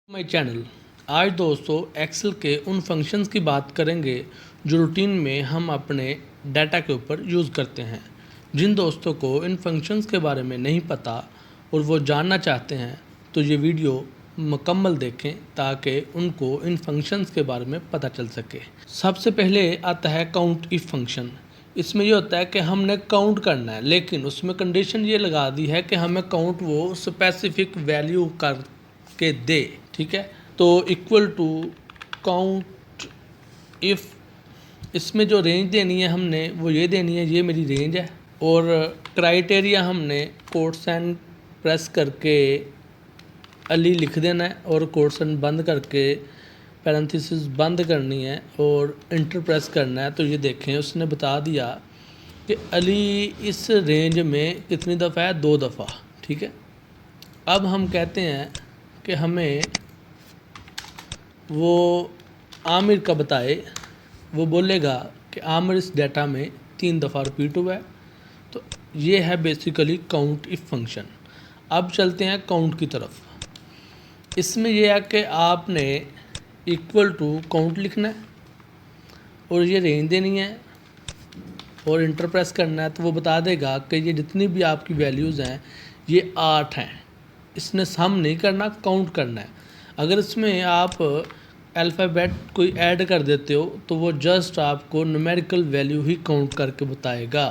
My channel. आज दोस्तों Excel के उन फंक्शंस की बात करेंगे जो रूटीन में हम अपने डाटा के ऊपर यूज़ करते हैं। जिन दोस्तों को इन फंक्शंस के बारे में नहीं पता और वो जानना चाहते हैं तो ये वीडियो मुकम्मल देखें ताकि उनको इन फंक्शंस के बारे में पता चल सके। सबसे पहले आता है काउंट इफ फंक्शन। इसमें ये होता है कि हमने काउंट करना है, लेकिन उसमें कंडीशन ये लगा दी है कि हमें काउंट वो स्पेसिफिक वैल्यू कर के दे। ठीक है, तो इक्वल टू काउंट इफ़ इसमें जो रेंज देनी है हमने वो ये देनी है, ये मेरी रेंज है। और क्राइटेरिया हमने कोट्सन प्रेस करके अली लिख देना है और कोट्सन बंद करके पैरेंथेसिस बंद करनी है और इंटर प्रेस करना है। तो ये देखें उसने बता दिया कि अली इस रेंज में कितनी दफ़ा है, 2 दफ़ा। ठीक है, अब हम कहते हैं कि हमें वो आमिर का बताए। वो बोलेगा कि आमिर इस डाटा में 3 दफ़ा रिपीट हुआ है। तो ये है बेसिकली काउंट इफ फंक्शन। अब चलते हैं काउंट की तरफ। इसमें यह है कि आपने इक्वल टू काउंट लिखना है और ये रेंज देनी है और इंटर प्रेस करना है। तो वो बता देगा कि ये जितनी भी आपकी वैल्यूज़ हैं ये 8 हैं। इसने सम नहीं करना, काउंट करना है। अगर इसमें आप अल्फ़ाबेट कोई ऐड कर देते हो तो वो जस्ट आपको न्यूमेरिकल वैल्यू ही काउंट करके बताएगा।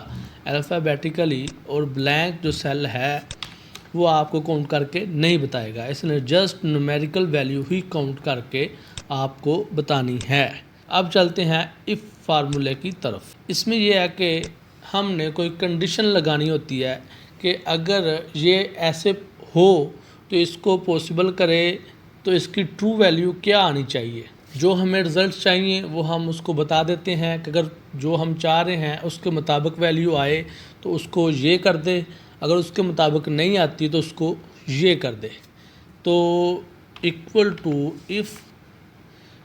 अल्फ़ाबेटिकली और ब्लैंक जो सेल है वो आपको काउंट करके नहीं बताएगा। इसने जस्ट न्यूमेरिकल वैल्यू ही काउंट करके आपको बतानी है। अब चलते हैं इफ़ फार्मूले की तरफ। इसमें यह है कि हमने कोई कंडीशन लगानी होती है कि अगर ये ऐसे हो तो इसको पॉसिबल करे तो इसकी ट्रू वैल्यू क्या आनी चाहिए। जो हमें रिज़ल्ट चाहिए वो हम उसको बता देते हैं कि अगर जो हम चाह रहे हैं उसके मुताबिक वैल्यू आए तो उसको ये कर दे, अगर उसके मुताबिक नहीं आती तो उसको ये कर दे। तो equal to if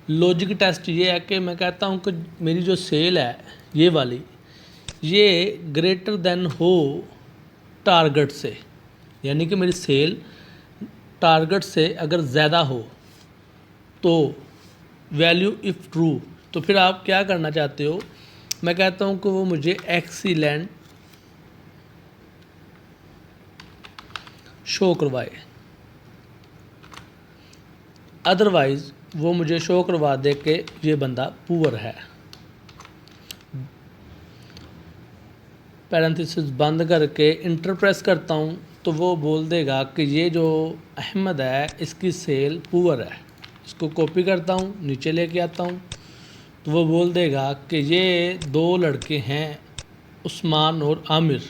logic test ये है कि मैं कहता हूँ कि मेरी जो सेल है ये वाली, ये ग्रेटर देन हो टारगेट से, यानी कि मेरी सेल टारगेट से अगर ज़्यादा हो तो वैल्यू इफ़ ट्रू। तो फिर आप क्या करना चाहते हो, मैं कहता हूँ कि वो मुझे एक्सीलेंट शो करवाए, अदरवाइज़ वो मुझे शो करवा दे कि ये बंदा पुअर है। पैरेंथेसिस बंद करके इंटर प्रेस करता हूँ तो वो बोल देगा कि ये जो अहमद है इसकी सेल पुअर है। इसको कॉपी करता हूँ, नीचे लेके आता हूँ तो वो बोल देगा कि ये 2 लड़के हैं उस्मान और आमिर,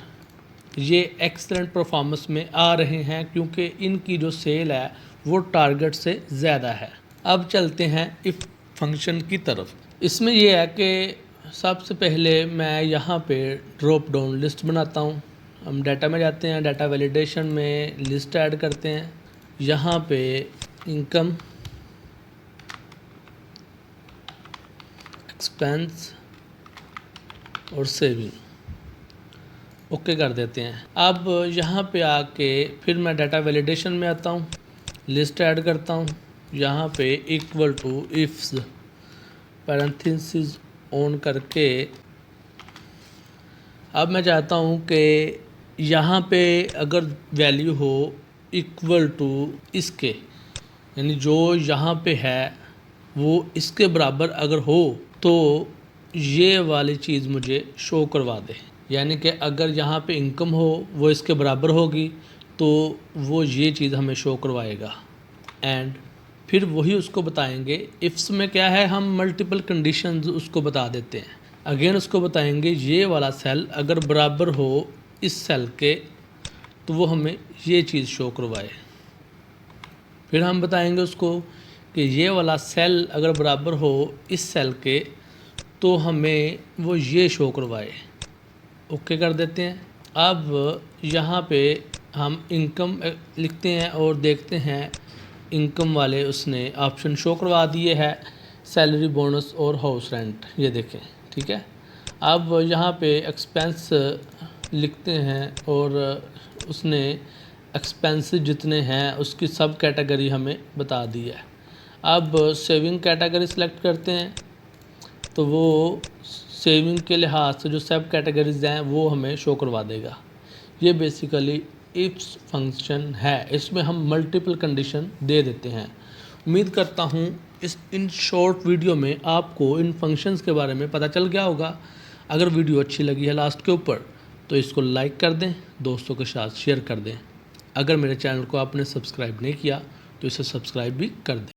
ये एक्सलेंट परफॉर्मेंस में आ रहे हैं क्योंकि इनकी जो सेल है वो टारगेट से ज़्यादा है। अब चलते हैं इफ़ फंक्शन की तरफ। इसमें यह है कि सबसे पहले मैं यहाँ पे ड्रॉप डाउन लिस्ट बनाता हूँ। हम डाटा में जाते हैं, डाटा वैलिडेशन में लिस्ट ऐड करते हैं। यहाँ पे इनकम, एक्सपेंस और सेविंग ओके कर देते हैं। अब यहाँ पे आके फिर मैं डाटा वैलिडेशन में आता हूँ, लिस्ट ऐड करता हूँ। यहाँ पे equal to ifs parenthesis on करके अब मैं चाहता हूँ कि यहाँ पे अगर वैल्यू हो इक्वल टू इसके, यानी जो यहाँ पे है वो इसके बराबर अगर हो तो ये वाली चीज़ मुझे शो करवा दे। यानी कि अगर यहाँ पे इनकम हो वो इसके बराबर होगी तो वो ये चीज़ हमें शो करवाएगा। एंड फिर वही उसको बताएंगे। इफ्स में क्या है, हम मल्टीपल कंडीशंस उसको बता देते हैं। अगेन उसको बताएंगे ये वाला सेल अगर बराबर हो इस सेल के तो वो हमें ये चीज़ शो करवाए। फिर हम बताएंगे उसको कि ये वाला सेल अगर बराबर हो इस सेल के तो हमें वो ये शो करवाए। ओके कर देते हैं। अब यहाँ पे हम इनकम लिखते हैं और देखते हैं इनकम वाले उसने ऑप्शन शो करवा दिए है, सैलरी, बोनस और हाउस रेंट। ये देखें, ठीक है। अब यहाँ पे एक्सपेंस लिखते हैं और उसने एक्सपेंसेस जितने हैं उसकी सब कैटेगरी हमें बता दी है। अब सेविंग कैटेगरी सेलेक्ट करते हैं तो वो सेविंग के लिहाज से जो सब कैटेगरीज हैं वो हमें शो करवा देगा। ये बेसिकली इफ्स फंक्शन है, इसमें हम मल्टीपल कंडीशन दे देते हैं। उम्मीद करता हूँ इन शॉर्ट वीडियो में आपको इन फंक्शंस के बारे में पता चल गया होगा। अगर वीडियो अच्छी लगी है लास्ट के ऊपर तो इसको लाइक कर दें, दोस्तों के साथ शेयर कर दें। अगर मेरे चैनल को आपने सब्सक्राइब नहीं किया तो इसे सब्सक्राइब भी कर दें।